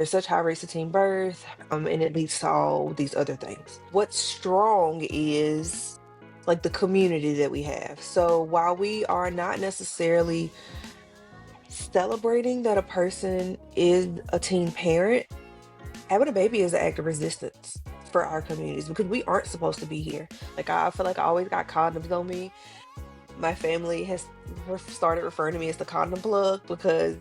there's such high rates of teen birth, and it leads to all these other things. What's strong is like the community that we have. So while we are not necessarily celebrating that a person is a teen parent, having a baby is an act of resistance for our communities because we aren't supposed to be here. Like I feel like I always got condoms on me. My family has started referring to me as the condom plug because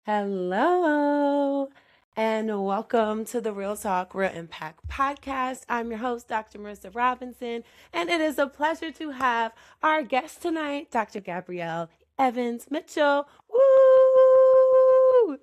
Hello, and welcome to the Real Talk, Real Impact podcast. I'm your host, Dr. Marissa Robinson, and it is a pleasure to have our guest tonight, Dr. Gabrielle Evans-Mitchell. Woo!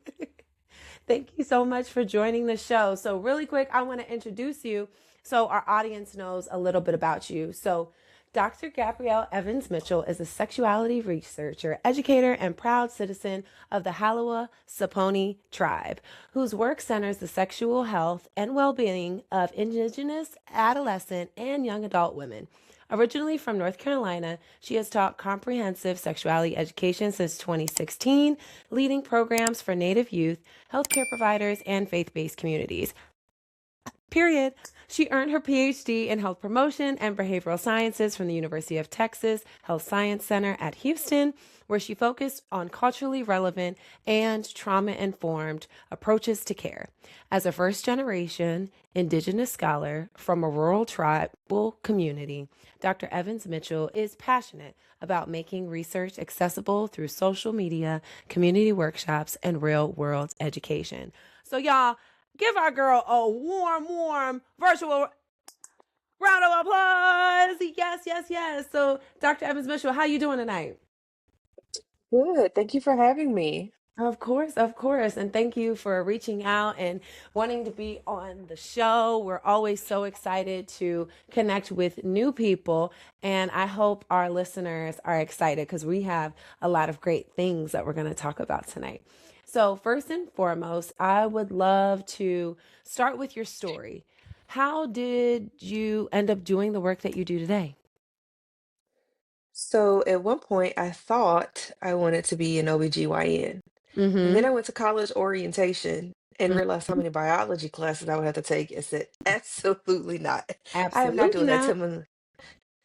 Thank you so much for joining the show. So, really quick, I want to introduce you so our audience knows a little bit about you. So, Dr. Gabrielle Evans-Mitchell is a sexuality researcher, educator, and proud citizen of the Haliwa-Saponi Tribe, whose work centers the sexual health and well-being of Indigenous, adolescent, and young adult women. Originally from North Carolina, she has taught comprehensive sexuality education since 2016, leading programs for Native youth, healthcare providers, and faith-based communities. Period. She earned her PhD in health promotion and behavioral sciences from the University of Texas Health Science Center at Houston, where she focused on culturally relevant and trauma-informed approaches to care. As a first-generation Indigenous scholar from a rural tribal community, Dr. Evans-Mitchell is passionate about making research accessible through social media, community workshops, and real-world education. So, y'all, give our girl a warm virtual round of applause. Yes, yes, yes. So, Dr. Evans-Mitchell, how you doing tonight? good. Thank you for having me. Of course, of course. And thank you for reaching out and wanting to be on the show. We're always so excited to connect with new people. And I hope our listeners are excited because we have a lot of great things that we're going to talk about tonight. So, first and foremost, I would love to start with your story. How did you end up doing the work that you do today? So at one point, I thought I wanted to be an OBGYN. And then Mm-hmm. I went to college orientation and realized how Mm-hmm. many biology classes I would have to take and said, absolutely not. I am not Absolutely doing that to not. my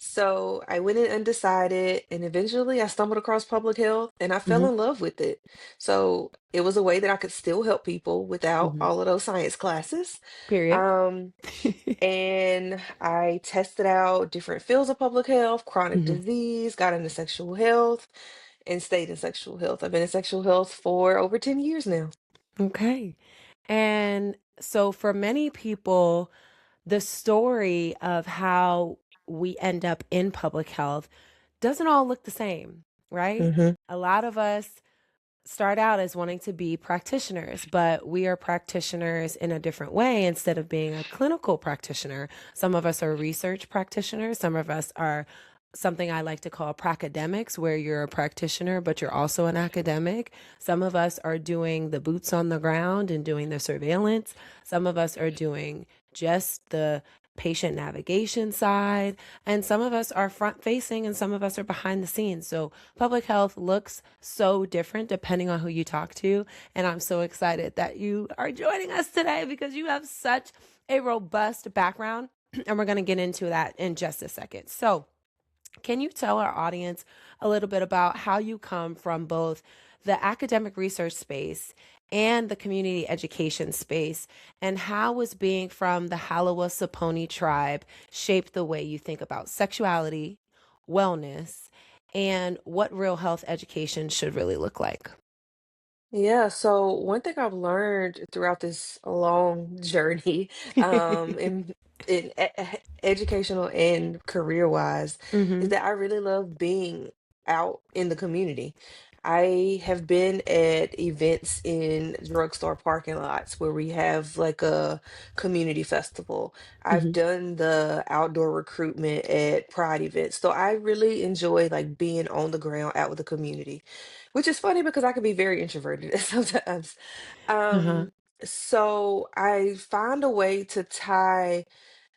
So I went in undecided, and eventually I stumbled across public health and I fell Mm-hmm. in love with it. So it was a way that I could still help people without Mm-hmm. all of those science classes. Period. Um, and I tested out different fields of public health, chronic Mm-hmm. disease, got into sexual health, and stayed in sexual health. I've been in sexual health for over 10 years now. Okay. And so for many people, the story of how we end up in public health doesn't all look the same, right? Hmm. A lot of us start out as wanting to be practitioners, but we are practitioners in a different way instead of being a clinical practitioner. Some of us are research practitioners, some of us are something I like to call pracademics, where you're a practitioner, but you're also an academic. Some of us are doing the boots on the ground and doing the surveillance. Some of us are doing just the patient navigation side. And some of us are front facing and some of us are behind the scenes. So public health looks so different depending on who you talk to. And I'm so excited that you are joining us today because you have such a robust background. And we're going to get into that in just a second. So, can you tell our audience a little bit about how you come from both the academic research space and the community education space, and how was being from the Haliwa-Saponi tribe shaped the way you think about sexuality, wellness, and what real health education should really look like? Yeah, so one thing I've learned throughout this long journey, in educational and career wise, is Mm-hmm. that I really love being out in the community. I have been at events in drugstore parking lots where we have like a community festival. I've Mm-hmm. done the outdoor recruitment at pride events. So I really enjoy like being on the ground out with the community, which is funny because I can be very introverted sometimes. Uh-huh. Um, so I find a way to tie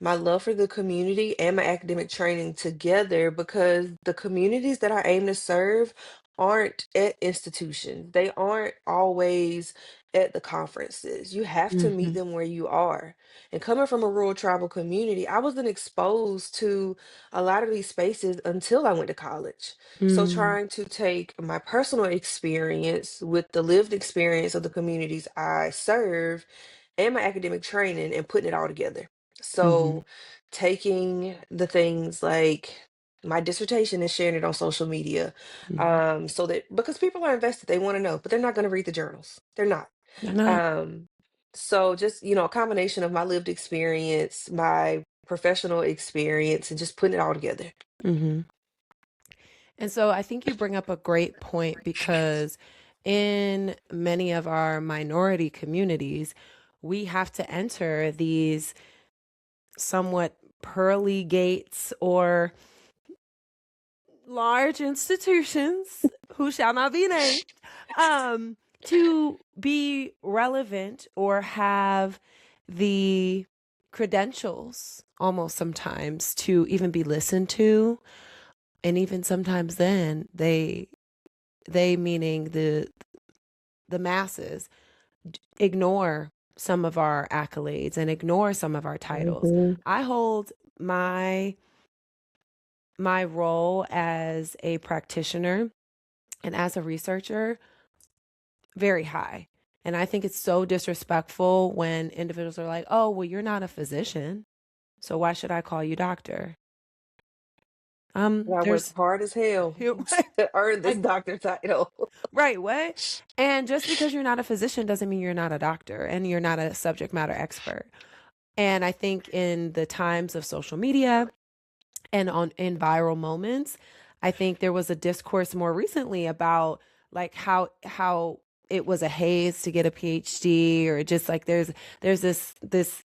my love for the community and my academic training together because the communities that I aim to serve aren't at institutions. They aren't always at the conferences. You have to meet Mhm. them where you are. And coming from a rural tribal community, I wasn't exposed to a lot of these spaces until I went to college. So Mm. trying to take my personal experience with the lived experience of the communities I serve and my academic training and putting it all together. Mhm. So taking the things like my dissertation and sharing it on social media, Mhm. so that because people are invested, they want to know, but they're not going to read the journals. They're not. They're not. Um, so just, a combination of my lived experience, my professional experience, and just putting it all together. Mhm. And so I think you bring up a great point because in many of our minority communities, we have to enter these somewhat pearly gates or large institutions who shall not be named to be relevant or have the credentials almost sometimes to even be listened to, and even sometimes then they meaning the masses ignore some of our accolades and ignore some of our titles. Hmm. I hold my role as a practitioner and as a researcher very high. And I think it's so disrespectful when individuals are like, "Oh, well, you're not a physician, so why should I call you doctor?" I worked There's hard as hell to earn this like, doctor title. right, what? And just because you're not a physician doesn't mean you're not a doctor and you're not a subject matter expert. And I think in the times of social media and on in viral moments, I think there was a discourse more recently about like how it was a haze to get a PhD, or just like there's this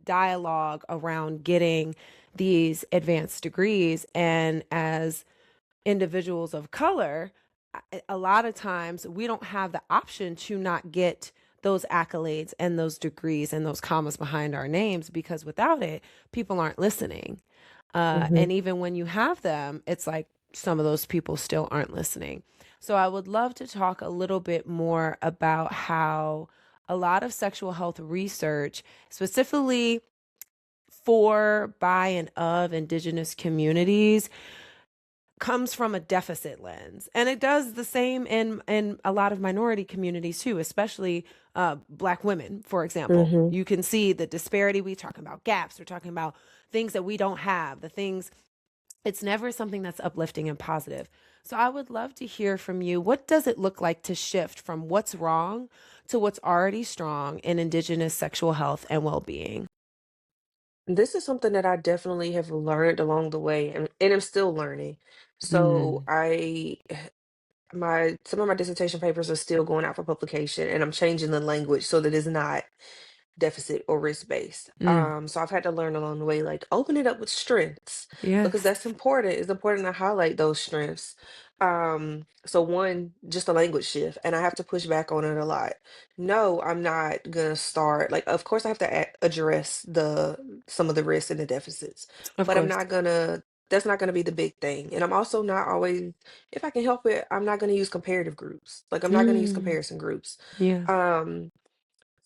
dialogue around getting these advanced degrees, and as individuals of color, a lot of times we don't have the option to not get those accolades and those degrees and those commas behind our names, because without it, people aren't listening. Hmm. And even when you have them, it's like some of those people still aren't listening. So I would love to talk a little bit more about how a lot of sexual health research, specifically for, by, and of Indigenous communities, comes from a deficit lens, and it does the same in a lot of minority communities too, especially Black women, for example. Hmm. You can see the disparity. We talking about gaps, we're talking about things that we don't have, the things. It's never something that's uplifting and positive. So I would love to hear from you. What does it look like to shift from what's wrong to what's already strong in Indigenous sexual health and well-being? This is something that I definitely have learned along the way and I'm still learning. So Mm. my some of my dissertation papers are still going out for publication and I'm changing the language so that it's not deficit or risk based. Mm. So I've had to learn along the way, like open it up with strengths because Yes. that's important. It's important to highlight those strengths. So one, just a language shift, and I have to push back on it a lot. No, I'm not gonna start like, of course, I have to address the some of the risks and the deficits, Of but I'm course. not gonna. That's not gonna be the big thing, and I'm also not always, if I can help it, I'm not gonna use comparative groups. Like I'm not gonna use Mm. comparison groups. Yeah. Um,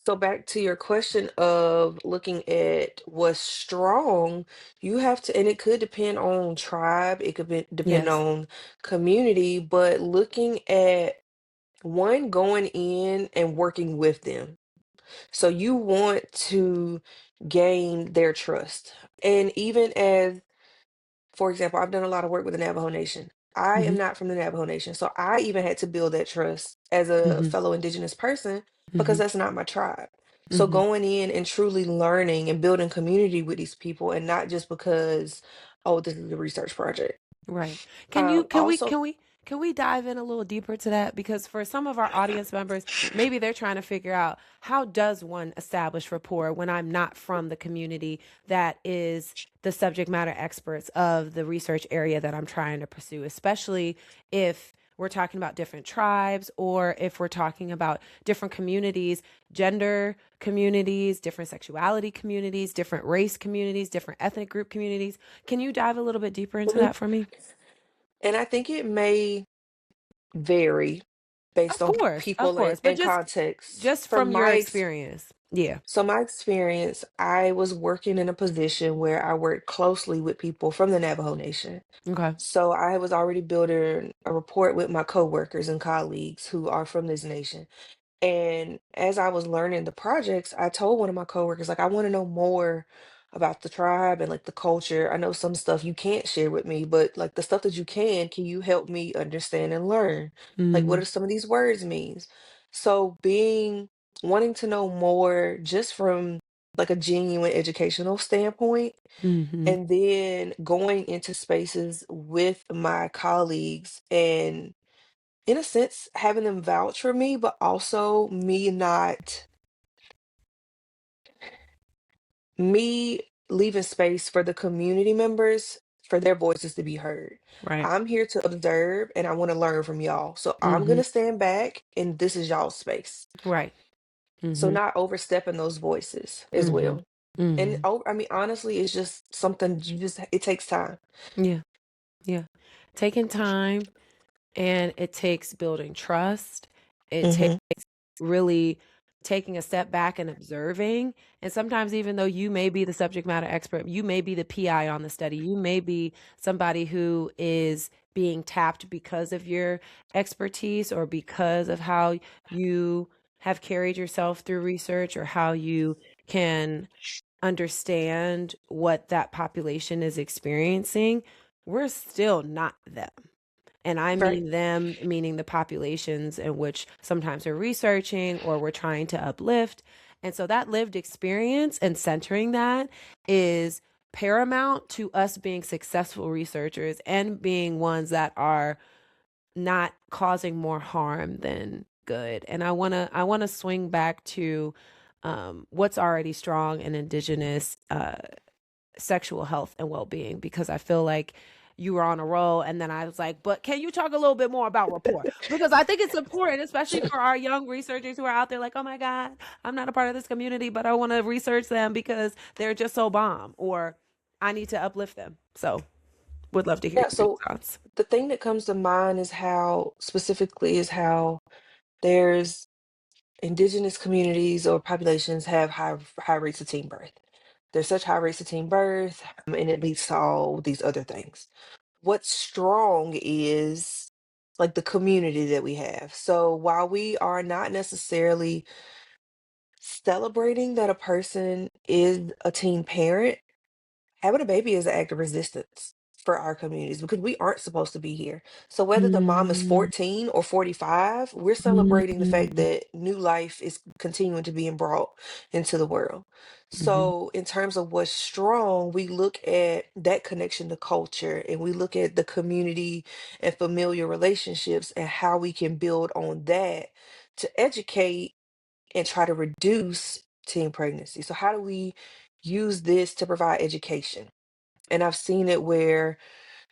so back to your question of looking at what's strong, you have to, and it could depend on tribe, it could depend Yes. on community, but looking at one, going in and working with them. So you want to gain their trust. And even as, for example, I've done a lot of work with the Navajo Nation. I am Mhm. not from the Navajo Nation, so I even had to build that trust as a Mhm. fellow Indigenous person because Mhm. that's not my tribe. So Mhm. going in and truly learning and building community with these people, and not just because, oh, this is a research project. Right. Can you Also, can we dive in a little deeper to that, because for some of our audience members, maybe they're trying to figure out how does one establish rapport when I'm not from the community that is the subject matter experts of the research area that I'm trying to pursue, especially if we're talking about different tribes or if we're talking about different communities, gender communities, different sexuality communities, different race communities, different ethnic group communities. Can you dive a little bit deeper into mhm. that for me? And I think it may vary. based on Of people course, but and context. just from your experience. Yeah. So my experience, I was working in a position where I worked closely with people from the Navajo Nation. Okay. So I was already building a rapport with my coworkers and colleagues who are from this nation. And as I was learning the projects, I told one of my coworkers, like, I want to know more about the tribe and like the culture. I know some stuff you can't share with me, but like the stuff that you can you help me understand and learn? Like, what Mm, do some of these words means? So wanting to know more just from like a genuine educational standpoint, mhm. and then going into spaces with my colleagues and in a sense, having them vouch for me, but also me leaving space for the community members for their voices to be heard. Right. I'm here to observe and I want to learn from y'all. So I'm Mhm. gonna stand back and this is y'all's space. Right. So Mhm. not overstepping those voices as Mhm. well. And Mhm. I mean, honestly, it's just something it takes time. Yeah. Yeah. Taking time, and it takes building trust. It takes Hmm. really taking a step back and observing. And sometimes, even though you may be the subject matter expert, you may be the PI on the study, you may be somebody who is being tapped because of your expertise or because of how you have carried yourself through research or how you can understand what that population is experiencing. We're still not them. And I Right. mean them, meaning the populations in which sometimes we're researching or we're trying to uplift. And so that lived experience and centering that is paramount to us being successful researchers and being ones that are not causing more harm than good. And I want to swing back to what's already strong in Indigenous sexual health and well-being, because I feel like you were on a roll and then I was like, but can you talk a little bit more about rapport? Because I think it's important, especially for our young researchers who are out there like, oh my God, I'm not a part of this community, but I want to research them because they're just so bomb, or I need to uplift them. So would love to hear Yeah, your so thoughts. the thing that comes to mind is how there's indigenous communities or populations have high rates of teen birth. There's such high rates of teen birth, and it leads to all these other things. What's strong is like the community that we have. So while we are not necessarily celebrating that a person is a teen parent, having a baby is an act of resistance for our communities because we aren't supposed to be here. So whether the mom is Mm, 14 or 45, we're celebrating the fact mm, that new life is continuing to be brought into the world. mhm. So in terms of what's strong, we look at that connection to culture and we look at the community and familiar relationships and how we can build on that to educate and try to reduce teen pregnancy. So how do we use this to provide education? And I've seen it where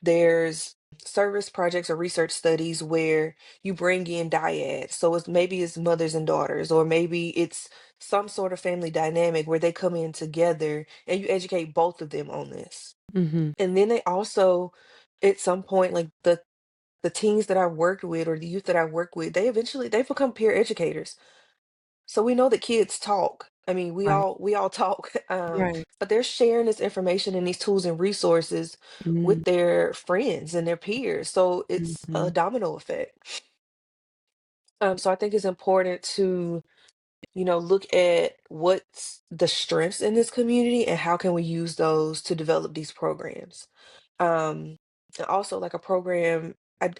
there's service projects or research studies where you bring in dyads. So maybe it's mothers and daughters, or maybe it's some sort of family dynamic where they come in together and you educate both of them on this. Mhm. And then they also, at some point, like the teens that I worked with or the youth that I work with, they become peer educators. So we know that kids talk. I mean, Right. we all talk, Right. but they're sharing this information and these tools and resources Mm, with their friends and their peers. So it's a mhm. domino effect. So I think it's important to, look at what's the strengths in this community and how can we use those to develop these programs. And also like a program,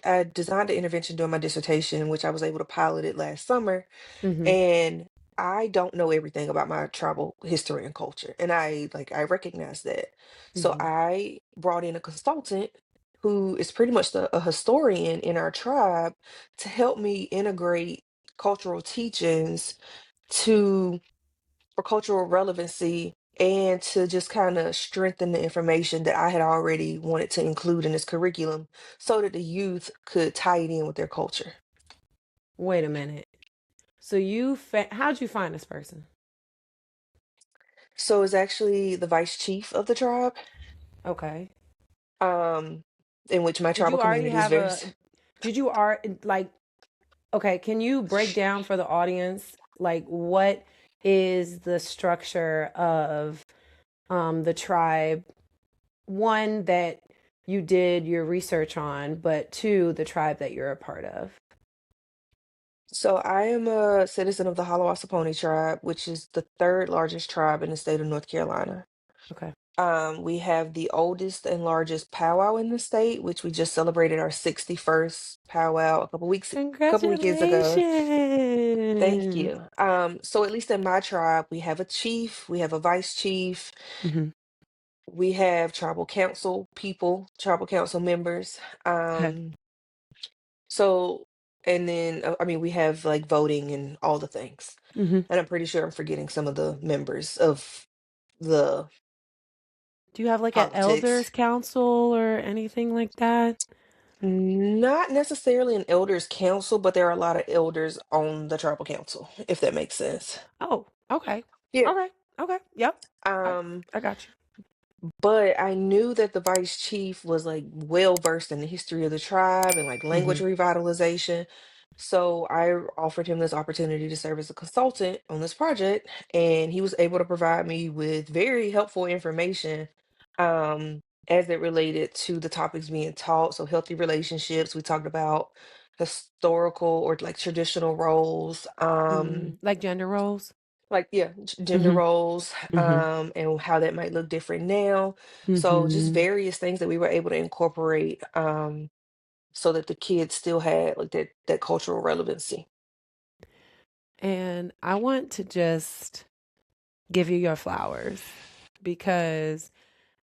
I designed an intervention during my dissertation, which I was able to pilot it last summer, Mhm. and I don't know everything about my tribal history and culture, and I recognize that. So Mhm. I brought in a consultant who is pretty much a historian in our tribe to help me integrate cultural teachings to for cultural relevancy and to just kind of strengthen the information that I had already wanted to include in this curriculum so that the youth could tie it in with their culture. Wait a minute. So how'd you find this person? So it's actually the vice chief of the tribe, Okay. um, in which my Did tribal you already community is have very a did you are like Okay, can you break down for the audience, like, what is the structure of the tribe? One, that you did your research on, but two, the tribe that you're a part of. So I am a citizen of the Haliwa-Saponi Tribe, which is the third largest tribe in the state of North Carolina. Okay. We have the oldest and largest powwow in the state, which we just celebrated our 61st powwow couple weekends ago. Thank Congratulations. you. So at least in my tribe, we have a chief, we have a vice chief, Hmm. we have tribal council members. Okay. So, and then, I mean, we have like voting and all the things. Hmm. And I'm pretty sure I'm forgetting some of the members of the Do you have like an politics. elders council or anything like that? Not necessarily an elders council, but there are a lot of elders on the tribal council, if that makes sense. Oh, okay. Yeah. Okay. Okay. Yep. I Um, I got you. but I knew that the vice chief was like well versed in the history of the tribe and like language Hmm. revitalization. So I offered him this opportunity to serve as a consultant on this project, and he was able to provide me with very helpful information as it related to the topics being taught. So healthy relationships, we talked about historical or like traditional roles, Like gender roles. like yeah, gender Hmm. roles, Hmm. and how that might look different now. So just Hmm. various things that we were able to incorporate, so that the kids still had like that cultural relevancy. And I want to just give you your flowers because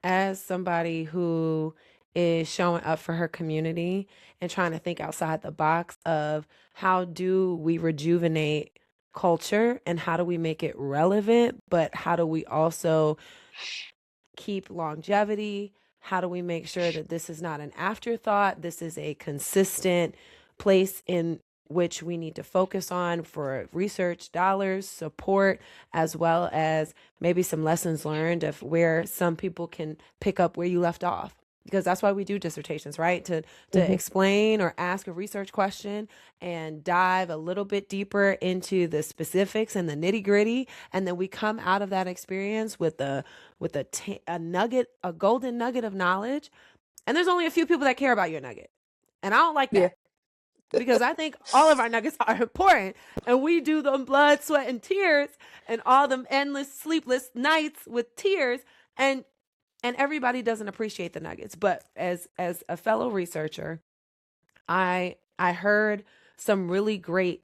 as somebody who is showing up for her community and trying to think outside the box of how do we rejuvenate culture and how do we make it relevant, but how do we also keep longevity? How do we make sure that this is not an afterthought? This is a consistent place in which we need to focus on for research dollars, support, as well as maybe some lessons learned of where some people can pick up where you left off. Because that's why we do dissertations, right? To Hmm. explain or ask a research question and dive a little bit deeper into the specifics and the nitty gritty, and then we come out of that experience with a nugget, a golden nugget of knowledge. And there's only a few people that care about your nugget. And I don't like Yeah. that because I think all of our nuggets are important and we do them blood, sweat, and tears and all them endless sleepless nights with tears and everybody doesn't appreciate the nuggets. But as a fellow researcher, I heard some really great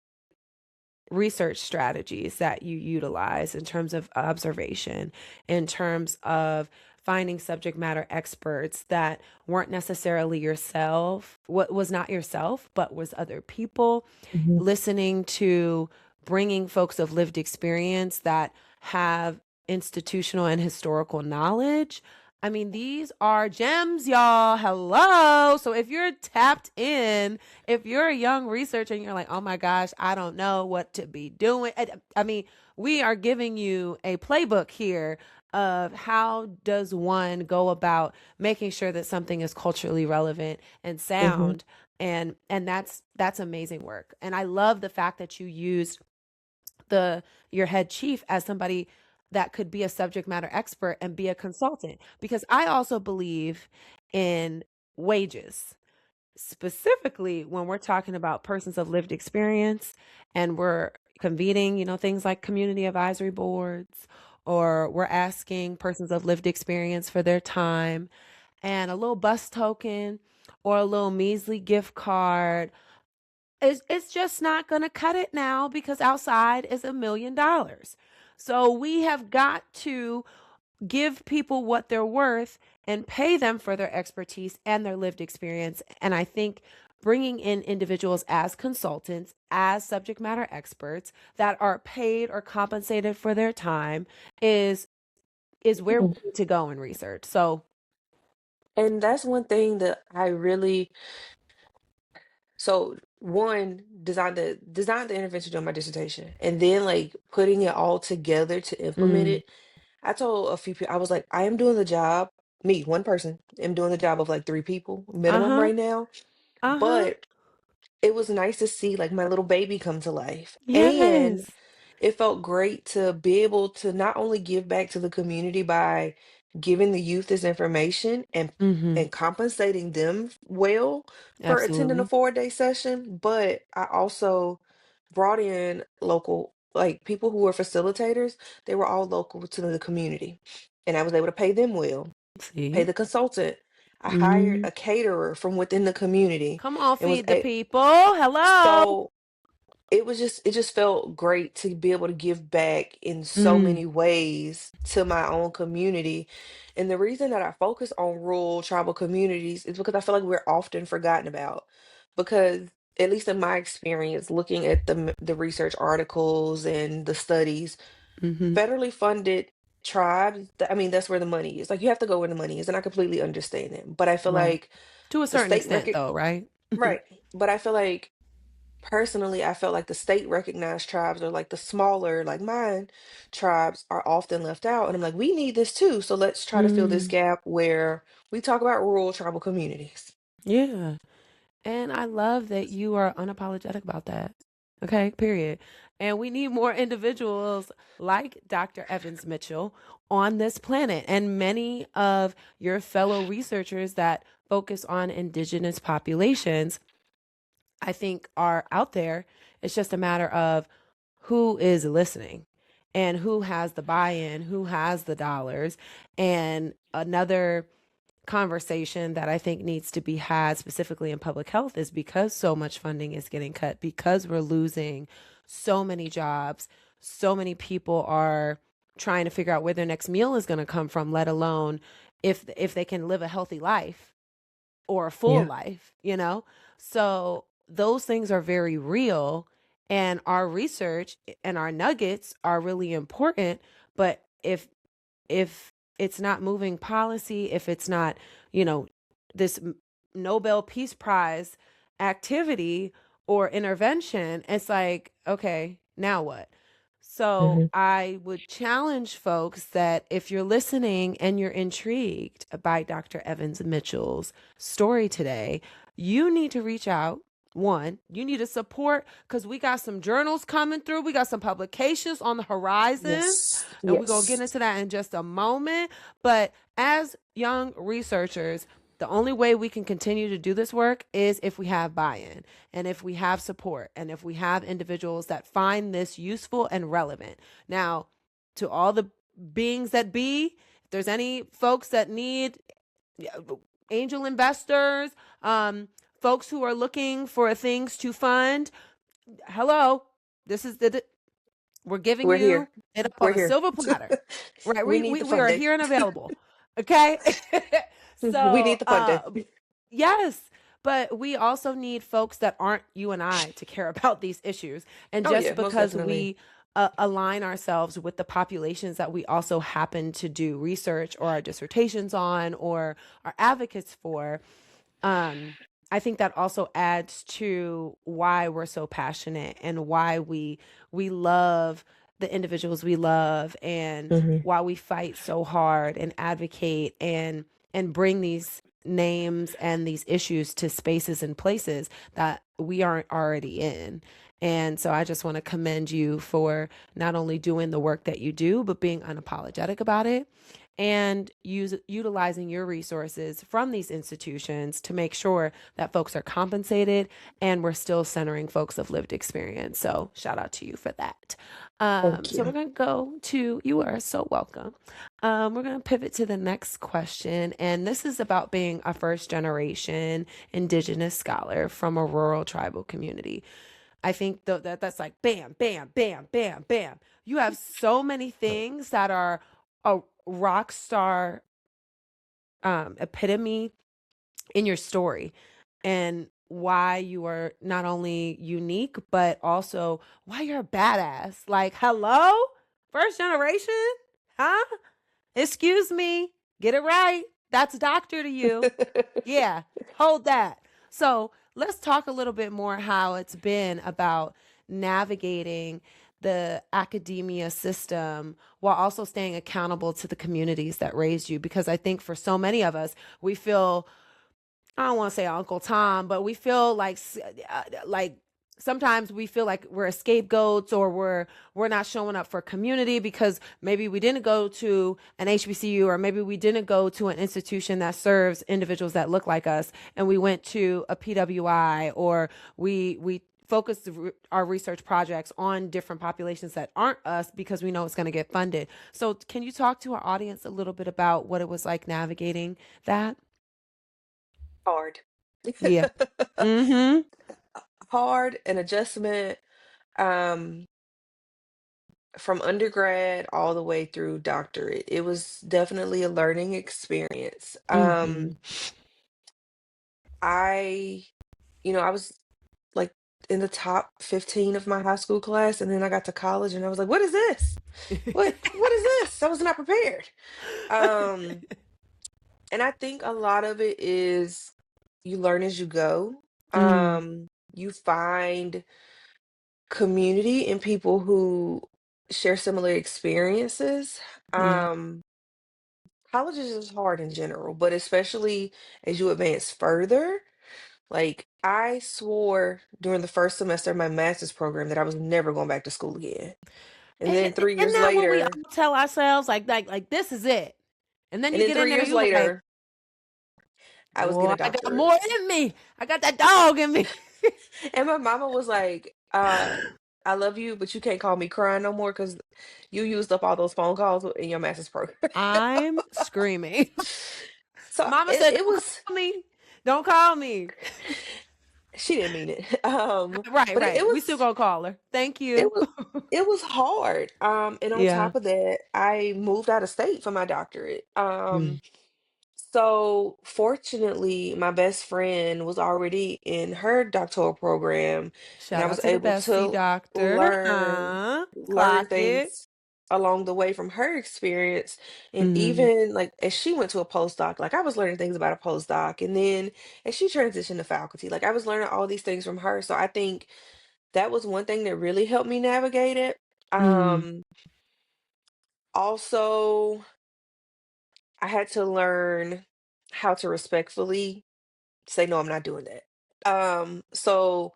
research strategies that you utilize in terms of observation, in terms of finding subject matter experts that weren't necessarily yourself, what was not yourself, but was other people, Hmm. listening to bringing folks of lived experience that have institutional and historical knowledge. I mean, these are gems, y'all. Hello. So if you're tapped in, if you're a young researcher and you're like, oh my gosh, I don't know what to be doing. I mean, we are giving you a playbook here of how does one go about making sure that something is culturally relevant and Hmm. sound. And that's amazing work. And I love the fact that you used the your head chief as somebody that could be a subject matter expert and be a consultant, because I also believe in wages, specifically when we're talking about persons of lived experience and we're convening, things like community advisory boards, or we're asking persons of lived experience for their time and a little bus token or a little measly gift card. It's just not going to cut it now because outside is $1 million. So we have got to give people what they're worth and pay them for their expertise and their lived experience. And I think bringing in individuals as consultants, as subject matter experts that are paid or compensated for their time is where we need to go in research. So, And that's one thing that I really, so one designed the intervention during my dissertation, and then like putting it all together to implement mm, it. I told a few people, I was like, I am doing the job, me, one person, am doing the job of like three people minimum uh-huh, right now. uh-huh. But it was nice to see like my little baby come to life. And Yes. it felt great to be able to not only give back to the community by giving the youth this information Mm-hmm. and compensating them well for attending a Absolutely. 4-day session, but I also brought in local like people who were facilitators. They were all local to the community. And I was able to pay them well, pay See? the consultant. I hired Mm-hmm. a caterer from within the community Come on, and was feed the people. Hello. so it just felt great to be able to give back in so Mm, many ways to my own community. And the reason that I focus on rural tribal communities is because I feel like we're often forgotten about. Because at least in my experience, looking at the research articles and the studies, mm-hmm. federally funded tribes, I mean, that's where the money is. Like you have to go where the money is, and I completely understand it. But I feel Right. like To a the certain state extent, though, right? right. But I feel like personally, I felt like the state recognized tribes or like the smaller, like mine, tribes are often left out. And I'm like, we need this too. So let's try to fill this Mm, gap where we talk about rural tribal communities. yeah. And I love that you are unapologetic about that. Okay, period. And we need more individuals like Dr. Evans Mitchell on this planet and many of your fellow researchers that focus on indigenous populations, I think are out there. It's just a matter of who is listening and who has the buy-in, who has the dollars. And another conversation that I think needs to be had specifically in public health is because so much funding is getting cut, because we're losing so many jobs, so many people are trying to figure out where their next meal is going to come from, let alone if they can live a healthy life or a full Yeah. life, you know? So those things are very real, and our research and our nuggets are really important, but if it's not moving policy, if it's not, you know, this Nobel Peace Prize activity or intervention, it's like, okay, now what? So Hmm. I would challenge folks that if you're listening and you're intrigued by Dr. Evans Mitchell's story today, you need to reach out. One, you need to support because we got some journals coming through. We got some publications on the horizons, Yes. and we're going to Yes. get into that in just a moment. But as young researchers, the only way we can continue to do this work is if we have buy-in and if we have support and if we have individuals that find this useful and relevant. Now, to all the beings that be, if there's any folks that need angel investors, folks who are looking for things to fund, hello, this is we're giving We're you here. it up on We're a here. silver platter, right? We We need we, the we are funding. here and available. Okay. We So need the funding. yes, but we also need folks that aren't you and I to care about these issues. And Oh yeah, just most because definitely. we align ourselves with the populations that we also happen to do research or our dissertations on or are advocates for, um, I think that also adds to why we're so passionate and why we love the individuals we love and Hmm. why we fight so hard and advocate and bring these names and these issues to spaces and places that we aren't already in. And so I just want to commend you for not only doing the work that you do, but being unapologetic about it and utilizing your resources from these institutions to make sure that folks are compensated and we're still centering folks of lived experience. So shout out to you for that. Thank So we're you. going to go to, you are so welcome. We're going to pivot to the next question. And this is about being a first generation Indigenous scholar from a rural tribal community. I think that's like bam, bam, bam, bam, bam. You have so many things that are a rock star epitome in your story and why you are not only unique, but also why you're a badass. Like, hello? First generation? Huh? Excuse me. Get it right. That's doctor to you. Yeah, hold that. So let's talk a little bit more how it's been about navigating the academia system while also staying accountable to the communities that raised you. Because I think for so many of us, we feel I don't want to say Uncle Tom, but we feel like sometimes we feel like we're scapegoats, or we're not showing up for community because maybe we didn't go to an HBCU, or maybe we didn't go to an institution that serves individuals that look like us, and we went to a PWI, or we focus our research projects on different populations that aren't us because we know it's going to get funded. So can you talk to our audience a little bit about what it was like navigating that? Hard. Yeah. Mm-hmm. Hard, an adjustment, um, from undergrad all the way through doctorate. It was definitely a learning experience. Mm-hmm. I, I was like in the top 15 of my high school class, and then I got to college and I was like, what is this? What is this? I was not prepared. Um, and I think a lot of it is you learn as you go. Mm, You find community in people who share similar experiences. yeah. Um, College is just hard in general, but especially as you advance further. Like, I swore during the first semester of my master's program that I was never going back to school again. And then three Isn't years that what we later, all tell ourselves? Like this is it. And then and you then get in three there, years you like, later, I was boy, getting a I got doctorate. more in me. I got that dog in me. And my mama was like, I love you, but you can't call me crying no more because you used up all those phone calls in your master's program. I'm screaming. So Mama it, said, it "Don't was, call me. Don't call me." she didn't mean it. Right, But it, right. We still gonna call her. Thank it you. was, it was hard. And on Yeah. top of that, I moved out of state for my doctorate. Mm. So fortunately, my best friend was already in her doctoral program, and I Shout out was to the able bestie to doctor. learn Huh? learn Clock it. things along the way from her experience. And Mm, even like as she went to a postdoc, like I was learning things about a postdoc, and then as she transitioned to faculty, like I was learning all these things from her. So I think that was one thing that really helped me navigate it. mm. Um, Also, I had to learn how to respectfully say, "No, I'm not doing that." So,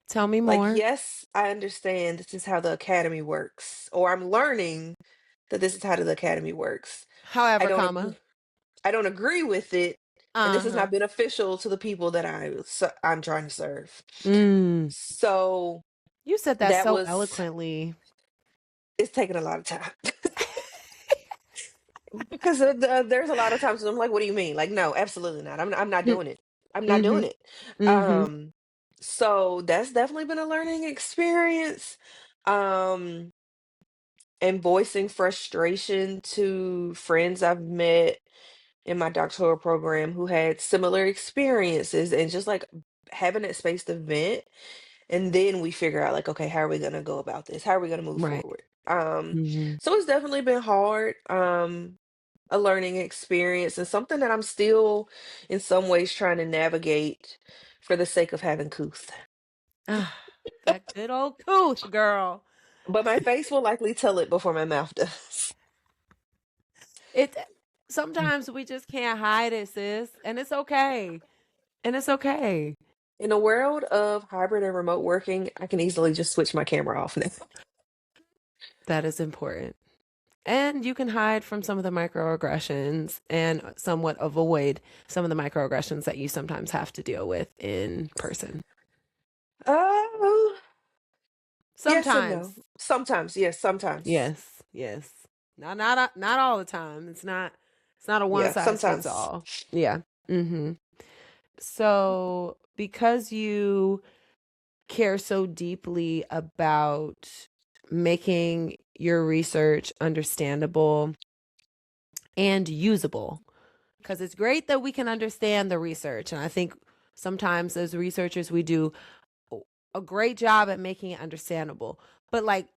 Tell me like, more. yes, I understand this is how the academy works, or I'm learning that this is how the academy works. I However, don't comma. agree. I don't agree with it, and this is Uh-huh. not beneficial to the people that I'm trying to serve. Mm. So You said that that so was eloquently. it's taken a lot of time because there's a lot of times when I'm like, "What do you mean?" Like, no, absolutely not. I'm not Mm, doing it. I'm not doing mhm. it. Mhm. Um, so that's definitely been a learning experience. Um, and voicing frustration to friends I've met in my doctoral program who had similar experiences, and just like having that space to vent, and then we figure out like, okay, how are we gonna go about this? How are we gonna move Right. forward? Mhm. So it's definitely been hard. A learning experience and something that I'm still in some ways trying to navigate for the sake of having couth. Ah, that good old tooth, girl. But my face will likely tell it before my mouth does. It sometimes we just can't hide it, sis, and it's okay. And it's okay. In a world of hybrid and remote working, I can easily just switch my camera off now. That is important. And you can hide from some of the microaggressions and somewhat avoid some of the microaggressions that you sometimes have to deal with in person. Oh, yes and no. Sometimes. Sometimes, yes, sometimes. Yes, yes. Not all the time. It's not a one Yeah, size fits sometimes. all. Yeah. Mhm. So, because you care so deeply about making your research understandable and usable, because it's great that we can understand the research, and I think sometimes as researchers we do a great job at making it understandable. But like,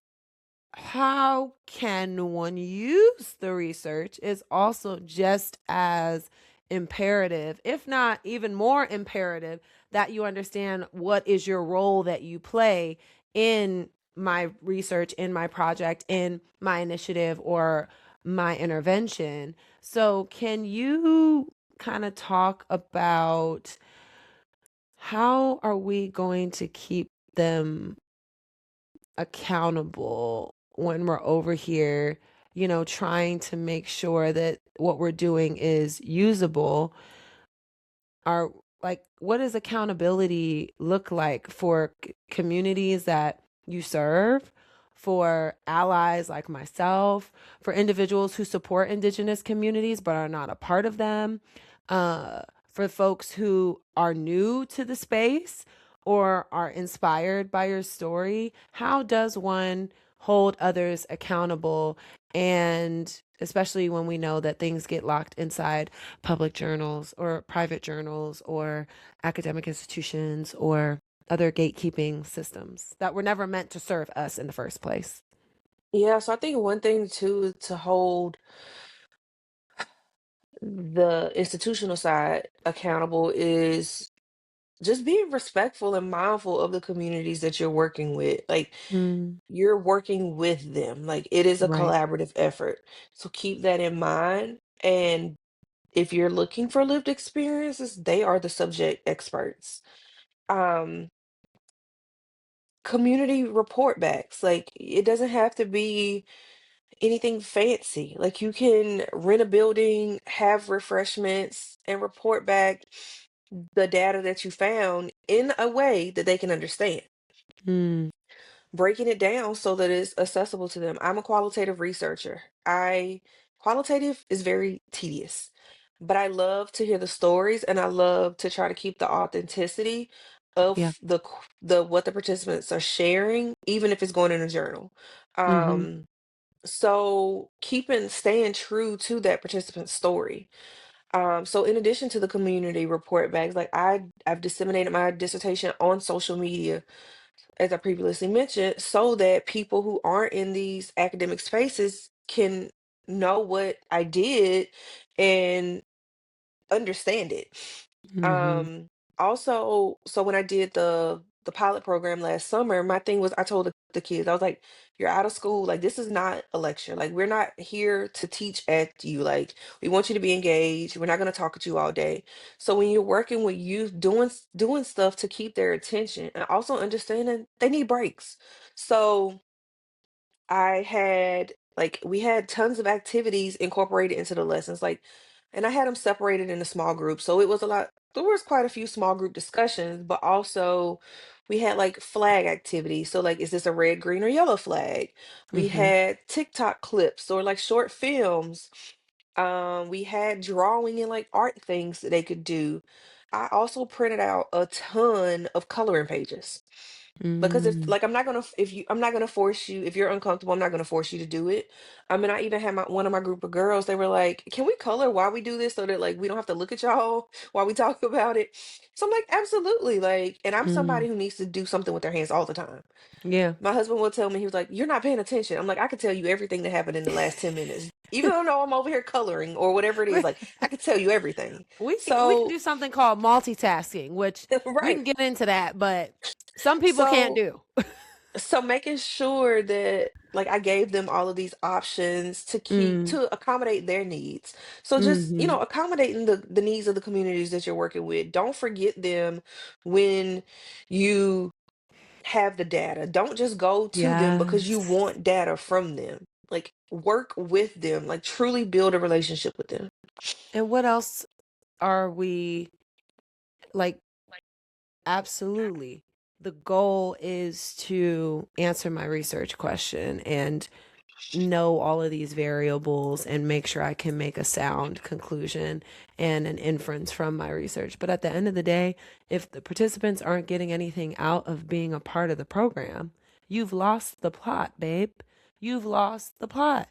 how can one use the research is also just as imperative, if not even more imperative, that you understand what is your role that you play in my research, in my project, in my initiative, or my intervention. So, can you kind of talk about how are we going to keep them accountable when we're over here, trying to make sure that what we're doing is usable? Are like, what does accountability look like for communities that you serve, for allies like myself, for individuals who support Indigenous communities but are not a part of them, for folks who are new to the space or are inspired by your story? How does one hold others accountable? And especially when we know that things get locked inside public journals or private journals or academic institutions or other gatekeeping systems that were never meant to serve us in the first place. Yeah, so I think one thing too to hold the institutional side accountable is just being respectful and mindful of the communities that you're working with. Like, Mm, you're working with them. Like, it is a right. collaborative effort. So keep that in mind. And if you're looking for lived experiences, they are the subject experts. Um, Community report backs. Like, it doesn't have to be anything fancy. Like, you can rent a building, have refreshments, and report back the data that you found in a way that they can understand, Mm, breaking it down so that it's accessible to them. I'm a qualitative researcher. I Qualitative is very tedious, but I love to hear the stories and I love to try to keep the authenticity yeah. of the what the participants are sharing, even if it's going in a journal. Mm-hmm. Um, so staying true to that participant's story. So in addition to the community report bags, like I've disseminated my dissertation on social media, as I previously mentioned, so that people who aren't in these academic spaces can know what I did and understand it. Mm-hmm. Um, Also, so when I did the pilot program last summer, my thing was I told the kids, I was like, you're out of school. Like, this is not a lecture. Like, we're not here to teach at you. Like, we want you to be engaged. We're not going to talk at you all day. So when you're working with youth, doing stuff to keep their attention and also understanding they need breaks. So we had tons of activities incorporated into the lessons, like, and I had them separated into small groups. So it was a lot, there was quite a few small group discussions, but also we had like flag activities. So, like, is this a red, green, or yellow flag? We Mm-hmm. had TikTok clips or like short films. We had drawing and like art things that they could do. I also printed out a ton of coloring pages. Because if Mm, like I'm not gonna f- if you I'm not gonna force you if you're uncomfortable, I'm not gonna force you to do it. I mean, I even had one of my group of girls, they were like, "Can we color while we do this so that like we don't have to look at y'all while we talk about it?" So I'm like, "Absolutely." Like, and I'm mm, somebody who needs to do something with their hands all the time. yeah. My husband will tell me, he was like, "You're not paying attention." I'm like, "I could tell you everything that happened in the last 10 minutes. Even though I'm over here coloring or whatever it is, like I could tell you everything." We can So, do something called multitasking, which we can right. get into that, but some people can't So do. making sure that like I gave them all of these options Mm, to accommodate their needs. So just, mm-hmm. accommodating the needs of the communities that you're working with. Don't forget them when you have the data. Don't just go to them because you Yes. want data from them. Like, work with them, like truly build a relationship with them. And what else are we like? Absolutely. The goal is to answer my research question and know all of these variables and make sure I can make a sound conclusion and an inference from my research. But at the end of the day, if the participants aren't getting anything out of being a part of the program, you've lost the plot, babe. You've lost the plot.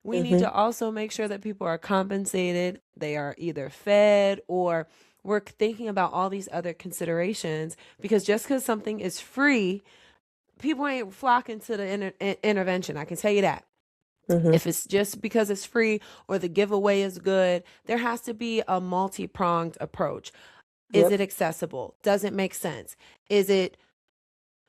We need Hmm. to also make sure that people are compensated, they are either fed, or we're thinking about all these other considerations, because just because something is free, people ain't flocking to the intervention. I can tell you that. Hmm. If it's just because it's free or the giveaway is good, there has to be a multi pronged approach. Is Yep. it accessible? Does it make sense? Is it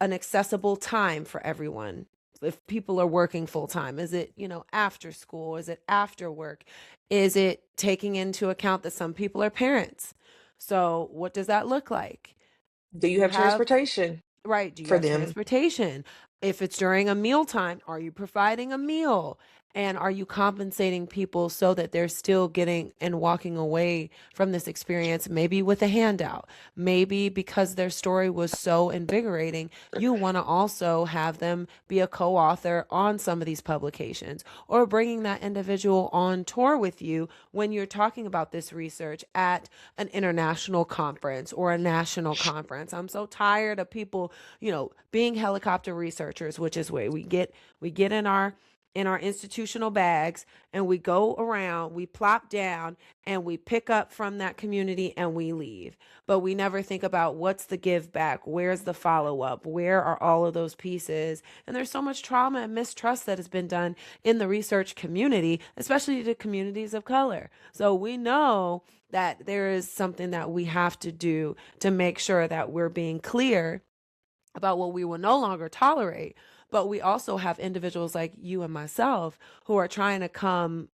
an accessible time for everyone? If people are working full time, is it, after school? Is it after work? Is it taking into account that some people are parents? So, what does that look like? Do you You have have transportation Right. Do you for have them? transportation? If it's during a mealtime, are you providing a meal? And are you compensating people so that they're still getting and walking away from this experience, maybe with a handout? Maybe because their story was so invigorating, you want to also have them be a co author on some of these publications, or bringing that individual on tour with you when you're talking about this research at an international conference or a national conference. I'm so tired of people, being helicopter researchers, which is where we get in our institutional bags, and we go around, we plop down, and we pick up from that community and we leave. But we never think about what's the give back, where's the follow up, where are all of those pieces. And there's so much trauma and mistrust that has been done in the research community, especially the communities of color. So we know that there is something that we have to do to make sure that we're being clear about what we will no longer tolerate. But we also have individuals like you and myself who are trying to come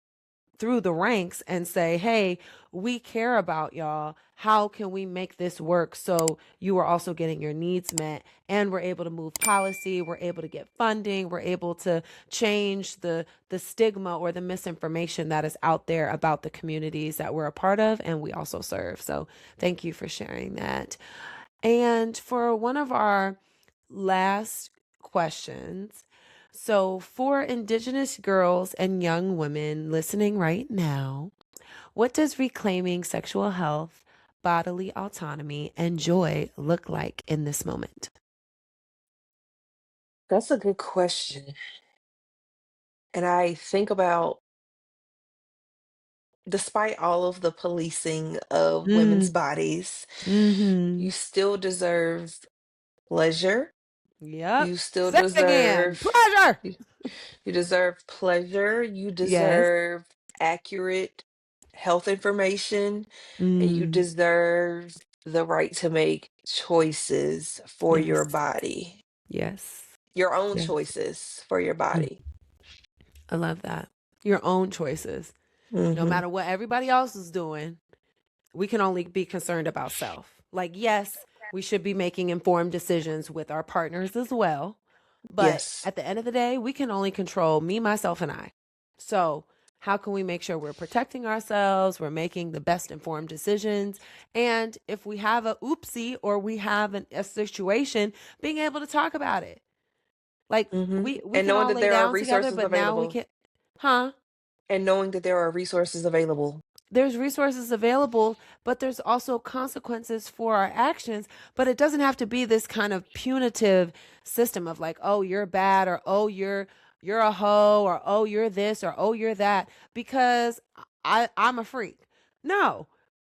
through the ranks and say, hey, we care about y'all. How can we make this work so you are also getting your needs met, and we're able to move policy, we're able to get funding, we're able to change the stigma or the misinformation that is out there about the communities that we're a part of and we also serve. So thank you for sharing that. And for one of our last questions, so for Indigenous girls and young women listening right now, what does reclaiming sexual health, bodily autonomy, and joy look like in this moment? That's a good question. And I think about, despite all of the policing of women's Mm, bodies, mm-hmm. you still deserve pleasure. Yep. You still Say it again. deserve Pleasure. you, you deserve pleasure. You Yes. deserve accurate health information, and you Mm, deserve the right to make choices for your yes. body. Yes. Your own Yes. choices for your Mm, body. I love that. Your own choices. No Hmm. matter what everybody else is doing, we can only be concerned about self. Like, yes, we should be making informed decisions with our partners as well. But Yes. at the end of the day, we can only control me, myself, and I. So, how can we make sure we're protecting ourselves? We're making the best informed decisions. And if we have a oopsie or we have a situation, being able to talk about it. Like, Hmm. we And can knowing all that lay there are down together, resources but now we available. can, huh? And knowing that there are resources available. There's resources available, but there's also consequences for our actions. But it doesn't have to be this kind of punitive system of like, oh, you're bad, or oh, you're a hoe, or oh, you're this, or oh, you're that, because I'm a freak. No,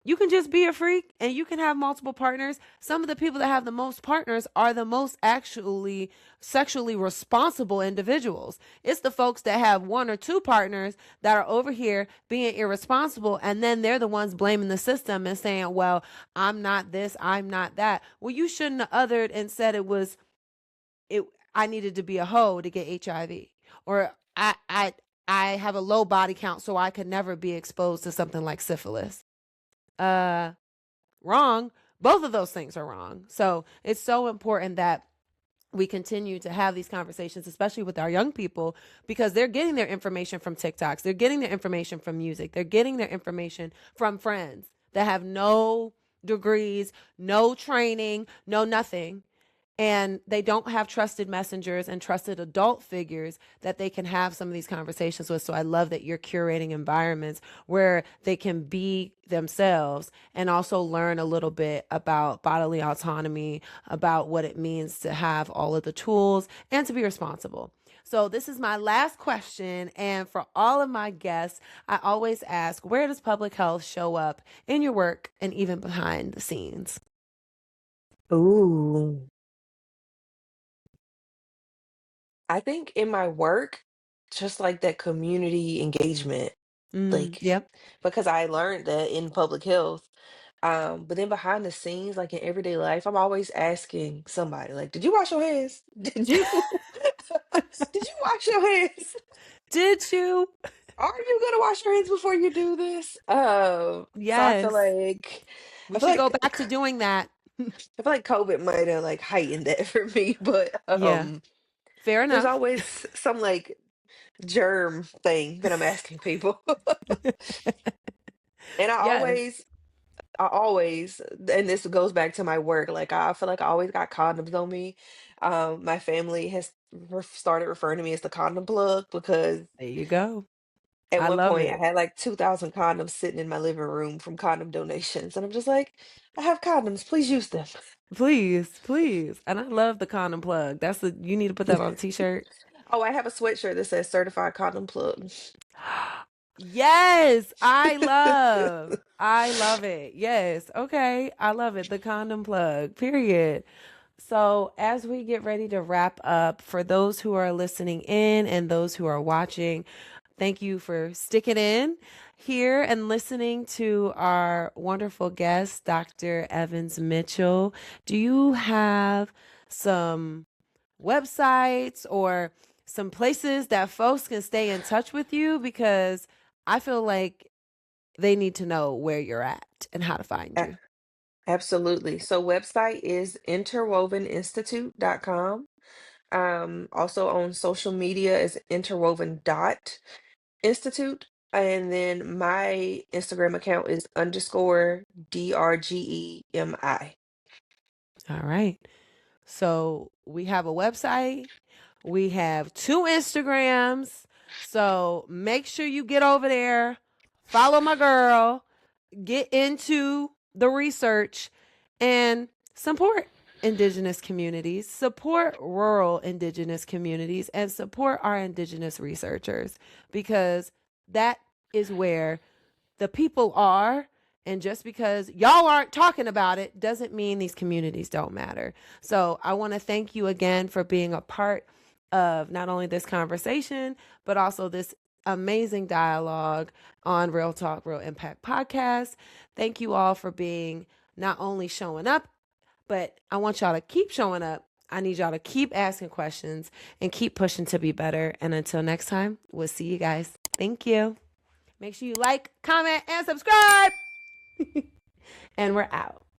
you can just be a freak and you can have multiple partners. Some of the people that have the most partners are the most actually sexually responsible individuals. It's the folks that have one or two partners that are over here being irresponsible, and then they're the ones blaming the system and saying, well, I'm not this, I'm not that. Well, you shouldn't have othered and said it I needed to be a hoe to get HIV. Or I have a low body count so I could never be exposed to something like syphilis. Uh Wrong. Both of those things are wrong. So it's so important that we continue to have these conversations, especially with our young people, because they're getting their information from TikToks. They're getting their information from music. They're getting their information from friends that have no degrees, no training, no nothing, and they don't have trusted messengers and trusted adult figures that they can have some of these conversations with. So I love that you're curating environments where they can be themselves and also learn a little bit about bodily autonomy, about what it means to have all of the tools and to be responsible. So this is my last question, and for all of my guests, I always ask, where does public health show up in your work and even behind the scenes? Ooh. I think in my work, just like that community engagement, like, Yep. because I learned that in public health. But then behind the scenes, like in everyday life, I'm always asking somebody, like, did you wash your hands? Did you did you wash your hands? Did you? Are you gonna wash your hands before you do this? So Yes. I We feel should go like back to doing that. I feel like COVID might have like heightened that for me, but Yeah, fair there's enough. always some like germ thing that I'm asking people. And Yes. I always, and this goes back to my work, like I feel like I always got condoms on me. My family has started referring to me as the condom plug because There you go. at I one love point I it. had like 2,000 condoms sitting in my living room from condom donations. And I'm just like, I have condoms, please use them. Please, please. And I love the condom plug. You need to put that on a t-shirt. Oh, I have a sweatshirt that says certified condom plug. Yes, I love it. Yes. Okay. I love it. The condom plug. Period. So, as we get ready to wrap up, for those who are listening in and those who are watching, thank you for sticking in here and listening to our wonderful guest, Dr. Evans Mitchell. Do you have some websites or some places that folks can stay in touch with you? Because I feel like they need to know where you're at and how to find A- you. Absolutely. So website is interwoveninstitute.com. Also on social media is interwoven.institute. And then my Instagram account is underscore DRGEMI. All right. So we have a website, we have 2 Instagrams. So make sure you get over there, follow my girl, get into the research, and support Indigenous communities, support rural Indigenous communities, and support our Indigenous researchers, because that is where the people are. And just because y'all aren't talking about it doesn't mean these communities don't matter. So I want to thank you again for being a part of not only this conversation, but also this amazing dialogue on Real Talk, Real Impact podcast. Thank you all for being, not only showing up, but I want y'all to keep showing up. I need y'all to keep asking questions and keep pushing to be better. And until next time, we'll see you guys. Thank you. Make sure you like, comment, and subscribe. And we're out.